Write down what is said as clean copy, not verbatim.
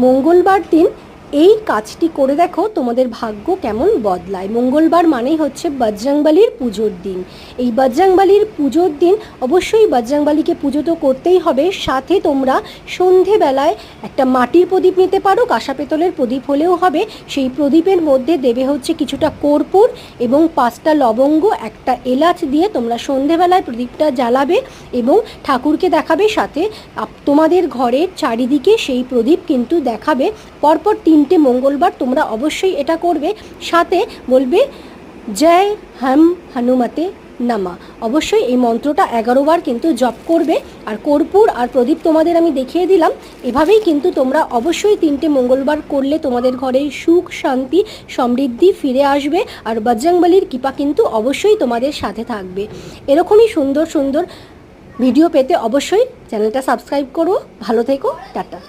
মঙ্গলবার দিন এই কাজটি করে দেখো তোমাদের ভাগ্য কেমন বদলায়। মঙ্গলবার মানেই হচ্ছে বজরংবলীর পুজোর দিন। এই বজরংবলীর পুজোর দিন অবশ্যই বজরংবলীকে পুজো তো করতেই হবে, সাথে তোমরা সন্ধেবেলায় একটা মাটির প্রদীপ নিতে পারো, কাঁসা পেতলের প্রদীপ হলেও হবে। সেই প্রদীপের মধ্যে দেবে হচ্ছে কিছুটা কর্পূর এবং 5টা লবঙ্গ, একটা এলাচ দিয়ে তোমরা সন্ধেবেলায় প্রদীপটা জ্বালাবে এবং ঠাকুরকে দেখাবে। সাথে তোমাদের ঘরের চারিদিকে সেই প্রদীপ কিন্তু দেখাবে। পরপর 3টে মঙ্গলবার তোমরা অবশ্যই এটা করবে। সাথে বলবে জয় হনুমতে নমঃ। অবশ্যই এই মন্ত্রটা 11 বার কিন্তু জপ করবে। আর কর্পূর আর প্রদীপ তোমাদের আমি দেখিয়ে দিলাম। এভাবেই কিন্তু তোমরা অবশ্যই 3টে মঙ্গলবার করলে তোমাদের ঘরে সুখ, শান্তি, সমৃদ্ধি ফিরে আসবে। আর বজরংবলীর কৃপা কিন্তু অবশ্যই তোমাদের সাথে থাকবে। এরকমই সুন্দর সুন্দর ভিডিও পেতে অবশ্যই চ্যানেলটা সাবস্ক্রাইব করো। ভালো থেকো, টাটা।